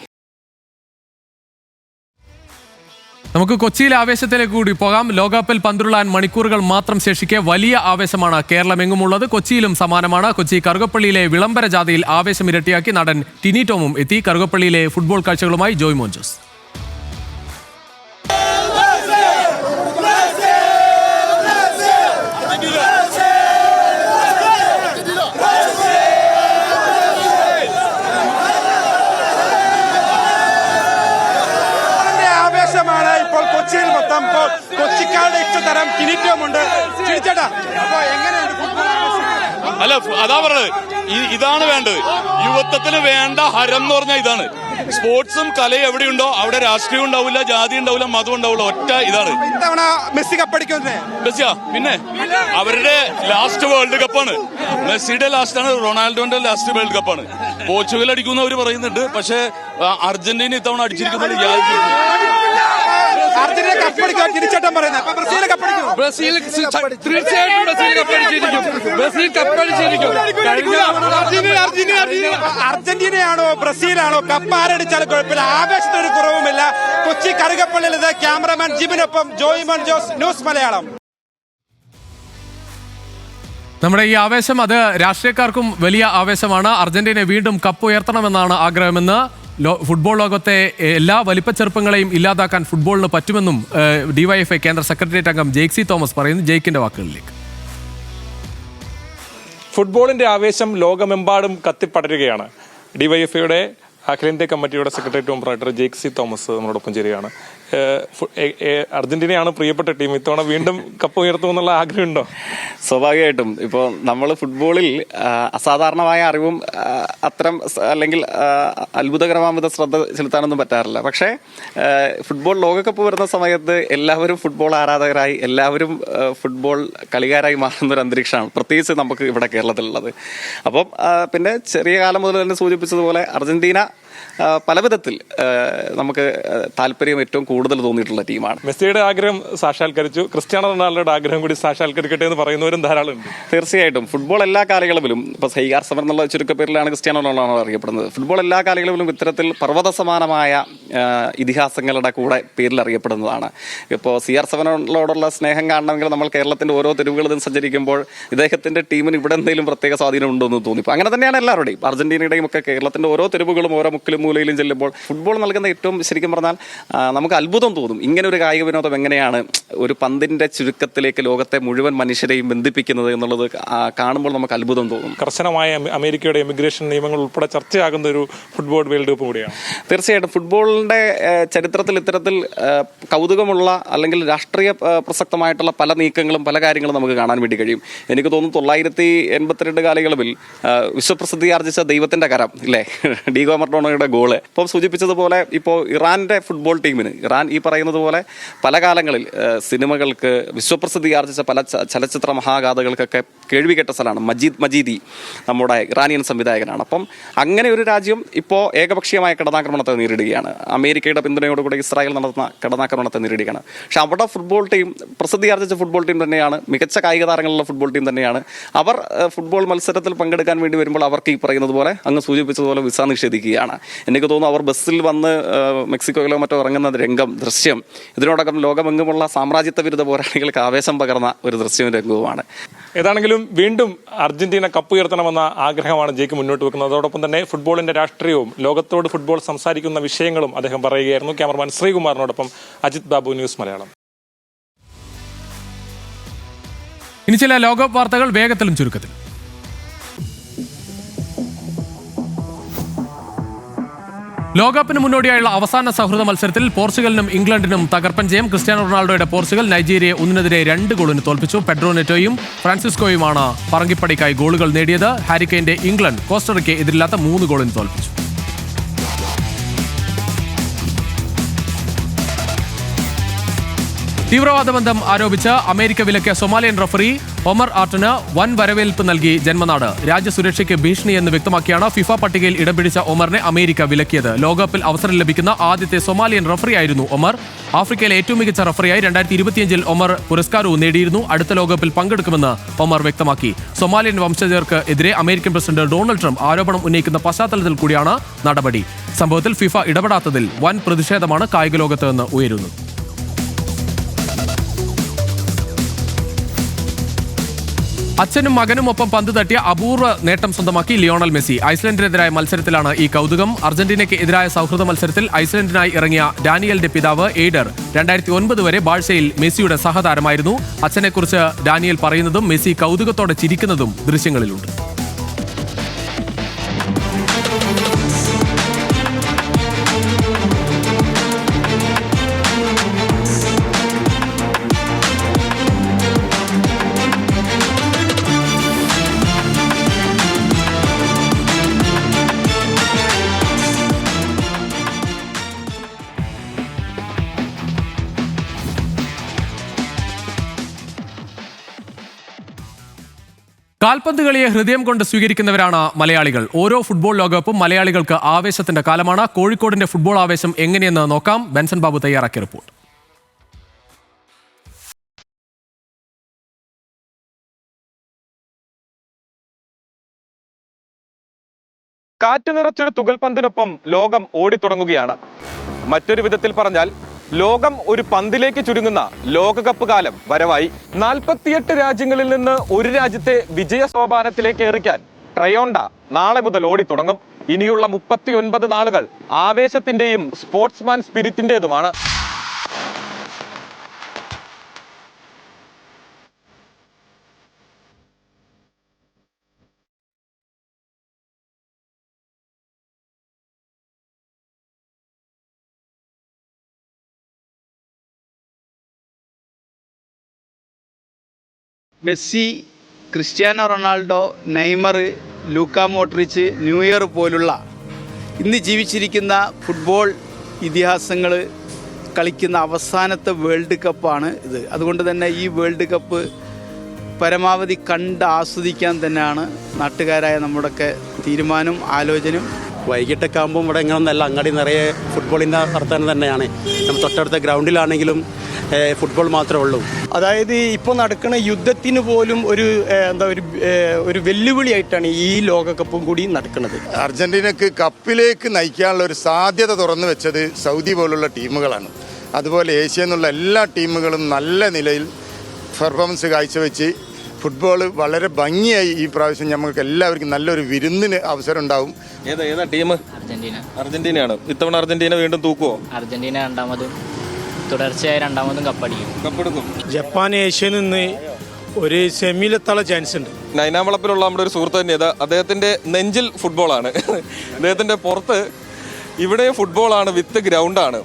നമുക്ക് കൊച്ചിയിലെ ആവേശത്തിലേക്ക് കൂടി പോകാം. ലോകകപ്പിൽ പന്തുരുളാൻ മണിക്കൂറുകൾ മാത്രം ശേഷിക്കെ വലിയ ആവേശമാണ് കേരളമെങ്ങുമുള്ളത്. കൊച്ചിയിലും സമാനമാണ്. കൊച്ചി കറുകപ്പള്ളിയിലെ വിളംബര ജാഥയിൽ ആവേശം ഇരട്ടിയാക്കി നടൻ ടിനി ടോമും എത്തി. കറുകപ്പള്ളിയിലെ ഫുട്ബോൾ കാഴ്ചകളുമായി ജോയ് മോൻജോസ്. അല്ല, അതാ പറഞ്ഞത്, ഇതാണ് വേണ്ടത്. യുവത്വത്തിന് വേണ്ട ഹരം എന്ന് പറഞ്ഞാൽ ഇതാണ്. സ്പോർട്സും കലയും എവിടെയുണ്ടോ അവിടെ രാഷ്ട്രീയം ഉണ്ടാവില്ല, ജാതി ഉണ്ടാവില്ല, മതം ഉണ്ടാവില്ല. ഒറ്റ ഇതാണ്. മെസ്സി കപ്പടിക്കുന്നത് മെസ്സിയാ പിന്നെ അവരുടെ ലാസ്റ്റ് വേൾഡ് കപ്പാണ്. മെസ്സിയുടെ ലാസ്റ്റാണ്, റൊണാൾഡോന്റെ ലാസ്റ്റ് വേൾഡ് കപ്പാണ്. പോർച്ചുഗൽ അടിക്കുന്നവർ പറയുന്നുണ്ട്, പക്ഷേ അർജന്റീന ഇത്തവണ അടിച്ചിരിക്കുന്നത് അർജന്റീന കപ്പടിക്കുക തിരിച്ചേട്ടൻ പറയുന്നത്. ബ്രസീൽ കപ്പടിക്കും. ബ്രസീൽ തീർച്ചയായിട്ടും ബ്രസീൽ കപ്പടിച്ചിരിക്കും. അർജന്റീനയാണോ ബ്രസീലാണോ കപ്പ് ആരടിച്ചാലും കുഴപ്പമില്ല, ആവേശത്തിന് ഒരു കുറവുമില്ല. കൊച്ചി കറുകപ്പള്ളിയിൽ ഇത് ക്യാമറമാൻ ജിബിനൊപ്പം ജോയിമോൻ ജോസ്, ന്യൂസ് മലയാളം. നമ്മുടെ ഈ ആവേശം അത് രാഷ്ട്രീയക്കാർക്കും വലിയ ആവേശമാണ്. അർജന്റീന വീണ്ടും കപ്പ് ഉയർത്തണമെന്നാണ് ആഗ്രഹമെന്ന്. ഫുട്ബോൾ ലോകത്തെ എല്ലാ വലിപ്പച്ചെറുപ്പങ്ങളെയും ഇല്ലാതാക്കാൻ ഫുട്ബോളിന് പറ്റുമെന്നും ഡിവൈഎഫ്ഐ കേന്ദ്ര സെക്രട്ടേറിയറ്റ് അംഗം ജെയ്സി തോമസ് പറയുന്നു. ജെയ്ക്കിന്റെ വാക്കുകളിലേക്ക്. ഫുട്ബോളിന്റെ ആവേശം ലോകമെമ്പാടും കത്തിപ്പടരുകയാണ്. ഡിവൈഎഫ്ഐയുടെ അഖിലേന്ത്യാ കമ്മിറ്റിയുടെ സെക്രട്ടേറിയറ്റ് മെമ്പറായിട്ട് ജെയ്സി തോമസ് നമ്മളോടൊപ്പം ചേരുകയാണ്. അർജന്റീനയാണ് പ്രിയപ്പെട്ട ടീം. ഇത്തവണ വീണ്ടും കപ്പ് ഉയർത്തുമെന്നുള്ള ആഗ്രഹമുണ്ടോ? സ്വാഭാവികമായിട്ടും ഇപ്പോൾ നമ്മൾ ഫുട്ബോളിൽ അസാധാരണമായ അറിവും അത്തരം അല്ലെങ്കിൽ അത്ഭുതകരമായ ശ്രദ്ധ ചെലുത്താനൊന്നും പറ്റാറില്ല. പക്ഷേ ഫുട്ബോൾ ലോകകപ്പ് വരുന്ന സമയത്ത് എല്ലാവരും ഫുട്ബോൾ ആരാധകരായി, എല്ലാവരും ഫുട്ബോൾ കളിക്കാരായി മാറുന്ന ഒരു അന്തരീക്ഷമാണ് പ്രത്യേകിച്ച് നമുക്ക് ഇവിടെ കേരളത്തിലുള്ളത്. അപ്പം പിന്നെ ചെറിയ കാലം മുതൽ തന്നെ സൂചിപ്പിച്ചതുപോലെ അർജന്റീന പല വിധത്തിൽ നമുക്ക് താല്പര്യം ഏറ്റവും കൂടുതൽ തോന്നിയിട്ടുള്ള ടീമാണ്. മെസ്സിയുടെ ആഗ്രഹം സാക്ഷാത്കരിച്ചു, ക്രിസ്ത്യാനോ റൊണാൾഡോയുടെ ആഗ്രഹം കൂടി സാക്ഷാത്കരിക്കട്ടെ എന്ന് പറയുന്നവരും ധാരാളം ഉണ്ട്. തീർച്ചയായിട്ടും ഫുട്ബോൾ എല്ലാ കാലയളവിലും ഇപ്പോൾ CR7 എന്നുള്ള ചുരുക്കപ്പേരിലാണ് ക്രിസ്ത്യാനോ റൊണാൾഡോ അറിയപ്പെടുന്നത്. ഫുട്ബോൾ എല്ലാ കാലയളവിലും ഇത്തരത്തിൽ പർവ്വത സമാനമായ ഇതിഹാസങ്ങളുടെ കൂടെ പേരിൽ അറിയപ്പെടുന്നതാണ്. ഇപ്പോൾ CR7നോടുള്ള സ്നേഹം കാണണമെങ്കിൽ നമ്മൾ കേരളത്തിന്റെ ഓരോ തെരുവുകളിലും സഞ്ചരിക്കുമ്പോൾ ഇദ്ദേഹത്തിന്റെ ടീമിന് ഇവിടെ എന്തെങ്കിലും പ്രത്യേക സ്വാധീനം ഉണ്ടോ എന്ന് തോന്നിപ്പോൾ അങ്ങനെ തന്നെയാണ് എല്ലാവരുടെയും. അർജന്റീനയുടെയും ഒക്കെ കേരളത്തിന്റെ ഓരോ തെരുവുകളും ഓരോ മുക്കിലും മൂലയിലും ചെല്ലുമ്പോൾ ഫുട്ബോൾ നൽകുന്ന ഏറ്റവും ശരിക്കും പറഞ്ഞാൽ നമുക്ക് അത്ഭുതം തോന്നും. ഇങ്ങനെ ഒരു കായിക വിനോദം എങ്ങനെയാണ് ഒരു പന്തിന്റെ ചുരുക്കത്തിലേക്ക് ലോകത്തെ മുഴുവൻ മനുഷ്യരെയും ബന്ധിപ്പിക്കുന്നത് എന്നുള്ളത് കാണുമ്പോൾ നമുക്ക് അത്ഭുതം തോന്നും. കർശനമായ അമേരിക്കയുടെ ഇമിഗ്രേഷൻ നിയമങ്ങൾ ഉൾപ്പെടെ ചർച്ചയാകുന്ന ഒരു ഫുട്ബോൾ വേൾഡ് കപ്പ് കൂടിയാണ്. തീർച്ചയായിട്ടും ഫുട്ബോളിന്റെ ചരിത്രത്തിൽ ഇത്തരത്തിൽ കൗതുകമുള്ള അല്ലെങ്കിൽ രാഷ്ട്രീയ പ്രസക്തമായിട്ടുള്ള പല നീക്കങ്ങളും പല കാര്യങ്ങളും നമുക്ക് കാണാൻ വേണ്ടി കഴിയും. എനിക്ക് തോന്നുന്നു 1982 കാലയളവിൽ വിശ്വപ്രസിദ്ധി ആർജിച്ച ദൈവത്തിന്റെ കരം ഇല്ലേ, ഡീഗോ മറഡോണയുടെ ഗോള് ഇപ്പം സൂചിപ്പിച്ചതുപോലെ ഇപ്പോൾ ഇറാന്റെ ഫുട്ബോൾ ടീമിന് ഇറാൻ ഈ പറയുന്നത് പോലെ പല കാലങ്ങളിൽ സിനിമകൾക്ക് വിശ്വപ്രസിദ്ധി ആർജിച്ച പല ചലച്ചിത്ര മഹാഗാഥകൾക്കൊക്കെ കേൾവി കേട്ട സ്ഥലമാണ്. മജീദി നമ്മുടെ ഇറാനിയൻ സംവിധായകനാണ്. അപ്പം അങ്ങനെ ഒരു രാജ്യം ഇപ്പോൾ ഏകപക്ഷീയമായ കടന്നാക്രമണത്തെ നേരിടുകയാണ്. അമേരിക്കയുടെ പിന്തുണയോടുകൂടി ഇസ്രായേൽ നടത്തുന്ന കടന്നാക്രമണത്തെ നേരിടുകയാണ്. പക്ഷെ അവിടെ ഫുട്ബോൾ ടീം പ്രസിദ്ധി ആർജിച്ച ഫുട്ബോൾ ടീം തന്നെയാണ്, മികച്ച കായിക താരങ്ങളുള്ള ഫുട്ബോൾ ടീം തന്നെയാണ്. അവർ ഫുട്ബോൾ മത്സരത്തിൽ പങ്കെടുക്കാൻ വേണ്ടി വരുമ്പോൾ അവർക്ക് ഈ പറയുന്നത് പോലെ അങ്ങ് സൂചിപ്പിച്ചതുപോലെ വിസ നിഷേധിക്കുകയാണ്. എനിക്ക് തോന്നുന്നു അവർ ബസ്സിൽ വന്ന് മെക്സിക്കോയിലോ മറ്റോ ഇറങ്ങുന്ന രംഗം, ദൃശ്യം ഇതിനോടകം ലോകമെങ്ങുമുള്ള സാമ്രാജ്യത്വ വിരുദ്ധ പോരാളികൾക്ക് ആവേശം പകർന്ന ഒരു ദൃശ്യവും രംഗവുമാണ്. ഏതാണെങ്കിലും വീണ്ടും അർജന്റീന കപ്പ് ഉയർത്തണമെന്ന ആഗ്രഹമാണ് ജെയ്ക്ക് മുന്നോട്ട് വെക്കുന്നത്. അതോടൊപ്പം തന്നെ ഫുട്ബോളിന്റെ രാഷ്ട്രീയവും ലോകത്തോട് ഫുട്ബോൾ സംസാരിക്കുന്ന വിഷയങ്ങളും അദ്ദേഹം പറയുകയായിരുന്നു. ക്യാമറമാൻ ശ്രീകുമാറിനോടൊപ്പം അജിത് ബാബു, ന്യൂസ് മലയാളം. ഇനി ചില ലോകകപ്പ് വാർത്തകൾ വേഗത്തിലും ചുരുക്കത്തിൽ. ലോകകപ്പിന് മുന്നോടിയായുള്ള അവസാന സൗഹൃദ മത്സരത്തിൽ പോർച്ചുഗലിനും ഇംഗ്ലണ്ടിനും തകർപ്പൻ ജയം. ക്രിസ്ത്യാനോ റൊണാൾഡോയുടെ പോർച്ചുഗൽ നൈജീരിയയെ 1-നെതിരെ 2 ഗോളിന് തോൽപ്പിച്ചു. പെഡ്രോ നെറ്റോയും ഫ്രാൻസിസ്കോയുമാണ് പറങ്കിപ്പടിക്കായി ഗോളുകൾ നേടിയത്. ഹാരി കെയ്ന്റെ ഇംഗ്ലണ്ട് കോസ്റ്ററിക്കയെ എതിരില്ലാത്ത 3 ഗോളിന് തോൽപ്പിച്ചു. തീവ്രവാദ ബന്ധം ആരോപിച്ച് അമേരിക്ക വിലക്കിയ സൊമാലിയൻ റഫറി ഒമർ ആർട്ടന് വൻ വരവേൽപ്പ് നൽകി ജന്മനാട്. രാജ്യസുരക്ഷയ്ക്ക് ഭീഷണി എന്ന് വ്യക്തമാക്കിയാണ് ഫിഫ പട്ടികയിൽ ഇടം പിടിച്ച ഒമറിനെ അമേരിക്ക വിലക്കിയത്. ലോകകപ്പിൽ അവസരം ലഭിക്കുന്ന ആദ്യത്തെ സൊമാലിയൻ റഫറിയായിരുന്നു ഒമർ. ആഫ്രിക്കയിലെ ഏറ്റവും മികച്ച റഫറിയായി 2025 ഒമർ പുരസ്കാരവും നേടിയിരുന്നു. അടുത്ത ലോകകപ്പിൽ പങ്കെടുക്കുമെന്ന് ഒമർ വ്യക്തമാക്കി. സൊമാലിയൻ വംശജർക്ക് എതിരെ അമേരിക്കൻ പ്രസിഡന്റ് ഡൊണാൾഡ് ട്രംപ് ആരോപണം ഉന്നയിക്കുന്ന പശ്ചാത്തലത്തിൽ കൂടിയാണ് നടപടി. സംഭവത്തിൽ ഫിഫ ഇടപെടാത്തതിൽ വൻ പ്രതിഷേധമാണ് കായിക ലോകത്ത് നിന്ന് ഉയരുന്നത്. അച്ഛനും മകനും ഒപ്പം പന്ത് തട്ടിയ അപൂർവ നേട്ടം സ്വന്തമാക്കി ലിയോണൽ മെസ്സി. ഐസ്ലൻഡിനെതിരായ മത്സരത്തിലാണ് ഈ കൗതുകം. അർജന്റീനയ്ക്ക് എതിരായ സൗഹൃദ മത്സരത്തിൽ ഐസ്ലൻഡിനായി ഇറങ്ങിയ ഡാനിയലിന്റെ പിതാവ് എയ്ഡർ 2009 വരെ ബാഴ്സയിൽ മെസ്സിയുടെ സഹതാരമായിരുന്നു. അച്ഛനെക്കുറിച്ച് ഡാനിയൽ പറയുന്നതും മെസ്സി കൗതുകത്തോടെ ചിരിക്കുന്നതും ദൃശ്യങ്ങളിലുണ്ട്. കാൽപന്ത് കളിയെ ഹൃദയം കൊണ്ട് സ്വീകരിക്കുന്നവരാണ് മലയാളികൾ. ഓരോ ഫുട്ബോൾ ലോകകപ്പും മലയാളികൾക്ക് ആവേശത്തിന്റെ കാലമാണ്. കോഴിക്കോടിന്റെ ഫുട്ബോൾ ആവേശം എങ്ങനെയെന്ന് നോക്കാം. ബെൻസൺ ബാബു തയ്യാറാക്കിയ റിപ്പോർട്ട്. കാറ്റ് നിറച്ചൊരു തുകൽപന്തിനൊപ്പം ലോകം ഓടിത്തുടങ്ങുകയാണ്. മറ്റൊരു വിധത്തിൽ പറഞ്ഞാൽ ലോകം ഒരു പന്തിലേക്ക് ചുരുങ്ങുന്ന ലോകകപ്പ് കാലം വരവായി. 48 രാജ്യങ്ങളിൽ നിന്ന് ഒരു രാജ്യത്തെ വിജയ സോപാനത്തിലേക്ക് എറിക്കാൻ ട്രയോണ്ട നാളെ മുതൽ ഓടിത്തുടങ്ങും. ഇനിയുള്ള 39 നാളുകൾ ആവേശത്തിന്റെയും സ്പോർട്സ്മാൻ സ്പിരിറ്റിന്റേതുമാണ്. Messi, Cristiano Ronaldo, Neymar, Luka Modric, Neuer പോലുള്ള ഇന്ന് ജീവിച്ചിരിക്കുന്ന ഫുട്ബോൾ ഇതിഹാസങ്ങൾ കളിക്കുന്ന അവസാനത്തെ വേൾഡ് കപ്പാണ് ഇത്. അതുകൊണ്ട് തന്നെ ഈ വേൾഡ് കപ്പ് പരമാവധി കണ്ട് ആസ്വദിക്കാൻ തന്നെയാണ് നാട്ടുകാരായ നമ്മുടെയൊക്കെ തീരുമാനം, ആലോചനയും. വൈകിട്ടൊക്കെ ആകുമ്പോൾ ഇവിടെ ഇങ്ങനൊന്നല്ല, അങ്ങാടി നിറയെ ഫുട്ബോളിൻ്റെ വർത്തമാനം തന്നെയാണ്. നമ്മൾ തൊട്ടടുത്ത ഗ്രൗണ്ടിലാണെങ്കിലും ഫുട്ബോൾ മാത്രമേ ഉള്ളൂ. അതായത് ഇപ്പോൾ നടക്കുന്ന യുദ്ധത്തിന് പോലും ഒരു വെല്ലുവിളിയായിട്ടാണ് ഈ ലോകകപ്പും കൂടി നടക്കുന്നത്. അർജന്റീനക്ക് കപ്പിലേക്ക് നയിക്കാനുള്ള ഒരു സാധ്യത തുറന്നു വെച്ചത് സൗദി പോലുള്ള ടീമുകളാണ്. അതുപോലെ ഏഷ്യ എന്നുള്ള എല്ലാ ടീമുകളും നല്ല നിലയിൽ പെർഫോമൻസ് കാഴ്ചവെച്ച് ഫുട്ബോൾ വളരെ ഭംഗിയായി ഈ പ്രാവശ്യം ഞങ്ങൾക്ക് എല്ലാവർക്കും നല്ലൊരു വിരുന്നിന് അവസരം ഉണ്ടാവും. ഏതാ ടീം? അർജന്റീനയാണ്. ഇത്തവണ അർജന്റീന വീണ്ടും തൂക്കുവോ? അർജന്റീന രണ്ടാമതും തുടർച്ചയായി രണ്ടാമതും കപ്പെടുക്കും. ജപ്പാൻ ഏഷ്യയിൽ നിന്ന് ഒരു സെമിയിലെത്താനുള്ള ചാൻസ് ഉണ്ട്. നൈനാവളപ്പിലുള്ള നമ്മുടെ ഒരു സുഹൃത്ത് തന്നെ അദ്ദേഹത്തിന്റെ നെഞ്ചിൽ ഫുട്ബോളാണ്. അദ്ദേഹത്തിന്റെ പുറത്ത് ഇവിടെ ഫുട്ബോളാണ് വിത്ത് ഗ്രൗണ്ടാണ്.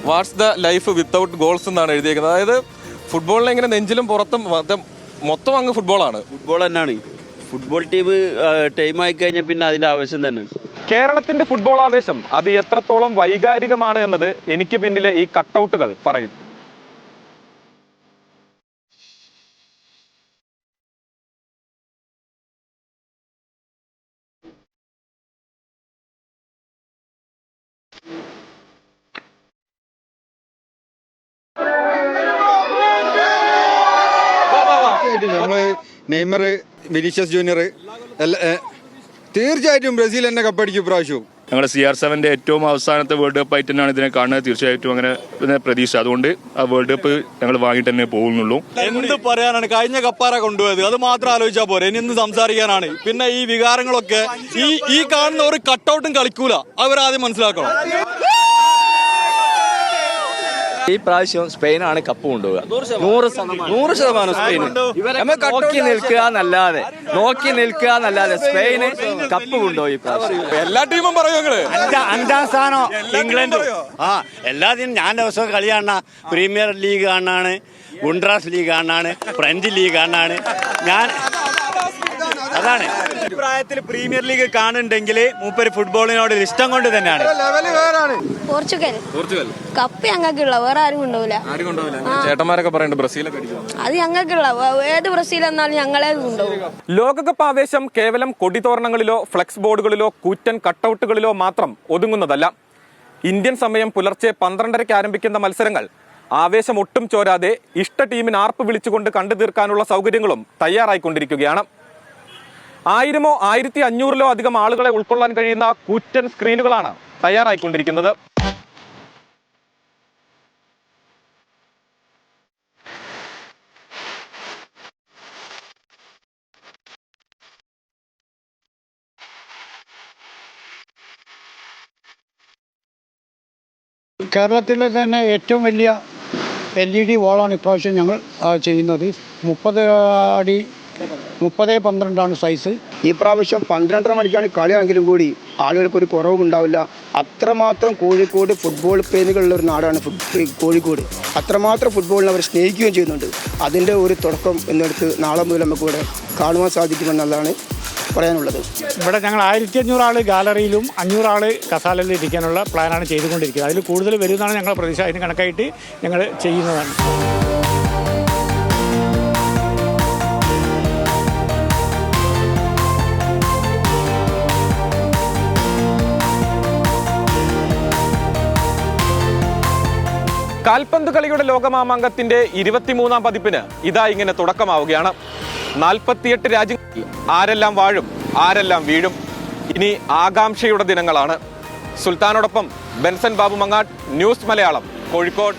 What's the life without goals എന്നാണ് എഴുതിയേക്കുന്നത്. അതായത് ഫുട്ബോളിനെ ഇങ്ങനെ നെഞ്ചിലും പുറത്തും മൊത്തം അങ്ങ് ഫുട്ബോളാണ്. ഫുട്ബോൾ തന്നെയാണ്. ഫുട്ബോൾ ടൈമായി കഴിഞ്ഞാൽ പിന്നെ അതിന്റെ ആവശ്യം തന്നെ. കേരളത്തിന്റെ ഫുട്ബോൾ ആവേശം അത് എത്രത്തോളം വൈകാരികമാണ് എന്നത് എനിക്ക് പിന്നിലെ ഈ കട്ടൗട്ടുകൾ പറയും. നമ്മള് നെയ്മർ, വിനീഷ്യസ് ജൂനിയർ തീർച്ചയായിട്ടും ബ്രസീൽ തന്നെ കപ്പടിക്കും ഇപ്രാവശ്യവും. ഞങ്ങൾ CR7 ഏറ്റവും അവസാനത്തെ വേൾഡ് കപ്പ് ആയിട്ട് തന്നെയാണ് ഇതിനെ കാണുന്നത്. തീർച്ചയായിട്ടും അങ്ങനെ പ്രതീക്ഷ. അതുകൊണ്ട് ആ വേൾഡ് കപ്പ് ഞങ്ങൾ വാങ്ങിയിട്ട് തന്നെ പോകുന്നുള്ളൂ. എന്ത് പറയാനാണ്, കഴിഞ്ഞ കപ്പാര കൊണ്ടുപോയത്, അത് മാത്രം ആലോചിച്ചാൽ പോരെ, ഇനി എന്ത് സംസാരിക്കാനാണ്. പിന്നെ ഈ വികാരങ്ങളൊക്കെ ഈ കാണുന്ന ഒരു കട്ടൗട്ടും കളിക്കൂല, അവരാദ്യം മനസ്സിലാക്കണം. ഈ പ്രാവശ്യം സ്പെയിനാണ് കപ്പ് കൊണ്ടുപോകുക. 100% സ്പെയിൻ. നോക്കി നിൽക്കുക എന്നല്ലാതെ സ്പെയിന് കപ്പ് കൊണ്ടുപോയി. എല്ലാ ടീമും പറയും 5ാം സ്ഥാനം ഇംഗ്ലണ്ട്. എല്ലാത്തിനും ഞാൻ ദിവസവും കളി കാണാ. പ്രീമിയർ ലീഗ് കാണാണ്, ഗുണ്ട്രാസ് ലീഗ് കാണാണ്, ഫ്രഞ്ച് ലീഗ് കാണാണ്. അതാണ് അഭിപ്രായത്തിൽ പ്രീമിയർ ലീഗ് കാണുന്നുണ്ടെങ്കിൽ മൂപ്പര് ഫുട്ബോളിനോട് ഇഷ്ടം കൊണ്ട് തന്നെയാണ്. പോർച്ചുഗൽ കപ്പ് ഞങ്ങൾക്കുള്ള, വേറെ ആരും കൊണ്ടുപോകില്ല. ചേട്ടന്മാരൊക്കെ പറയുന്നുണ്ട് ബ്രസീലൊക്കെ അടിക്കും. അത് ഞങ്ങൾക്കുള്ള, ഏത് ബ്രസീൽ എന്നാലും ഞങ്ങളെ കൊണ്ടുപോകും. ലോകകപ്പ് ആവേശം കേവലം കൊടിതോരണങ്ങളിലോ ഫ്ലെക്സ് ബോർഡുകളിലോ കൂറ്റൻ കട്ടൗട്ടുകളിലോ മാത്രം ഒതുങ്ങുന്നതല്ല. ഇന്ത്യൻ സമയം പുലർച്ചെ 12:30 ആരംഭിക്കുന്ന മത്സരങ്ങൾ ആവേശം ഒട്ടും ചോരാതെ ഇഷ്ട ടീമിന് ആർപ്പ് വിളിച്ചുകൊണ്ട് കണ്ടു തീർക്കാനുള്ള സൗകര്യങ്ങളും തയ്യാറായിക്കൊണ്ടിരിക്കുകയാണ്. 1000-ഓ 1500-ലോ അധികം ആളുകളെ ഉൾക്കൊള്ളാൻ കഴിയുന്ന കൂറ്റൻ സ്ക്രീനുകളാണ് തയ്യാറായിക്കൊണ്ടിരിക്കുന്നത്. കേരളത്തിലെ തന്നെ ഏറ്റവും വലിയ LED വാളാണ് ഇപ്രാവശ്യം ഞങ്ങൾ ചെയ്യുന്നത്. 30x12 size. ഈ പ്രാവശ്യം 12:30 മണിക്കാണ് കളിയാണെങ്കിലും കൂടി ആളുകൾക്കൊരു കുറവുണ്ടാവില്ല. അത്രമാത്രം കോഴിക്കോട് ഫുട്ബോൾ പ്രേമികളുള്ള ഒരു നാടാണ് കോഴിക്കോട്. അത്രമാത്രം ഫുട്ബോളിനെ അവർ സ്നേഹിക്കുകയും ചെയ്യുന്നുണ്ട്. അതിൻ്റെ ഒരു തുടക്കം എന്നെടുത്ത് നാളെ മുതൽ നമുക്കിവിടെ കാണുവാൻ സാധിക്കുമെന്നുള്ളതാണ് പറയാനുള്ളത്. ഇവിടെ ഞങ്ങൾ 1500 ആൾ ഗാലറിയിലും 500 ആൾ കസാലയിലും ഇരിക്കാനുള്ള പ്ലാനാണ് ചെയ്തുകൊണ്ടിരിക്കുന്നത്. അതിൽ കൂടുതൽ വരുമെന്നാണ് ഞങ്ങളുടെ പ്രതീക്ഷ. അതിന് കണക്കായിട്ട് ഞങ്ങൾ ചെയ്യുന്നതാണ്. കാൽപന്ത് കളിയുടെ ലോകമാമാങ്കത്തിന്റെ 23-ാം പതിപ്പിന് ഇതാ ഇങ്ങനെ തുടക്കമാവുകയാണ്. 48 രാജ്യങ്ങളിൽ ആരെല്ലാം വാഴും, ആരെല്ലാം വീഴും. ഇനി ആകാംക്ഷയുടെ ദിനങ്ങളാണ്. സുൽത്താനോടൊപ്പം ബെൻസൻ ബാബു മങ്ങാട്, ന്യൂസ് മലയാളം, കോഴിക്കോട്.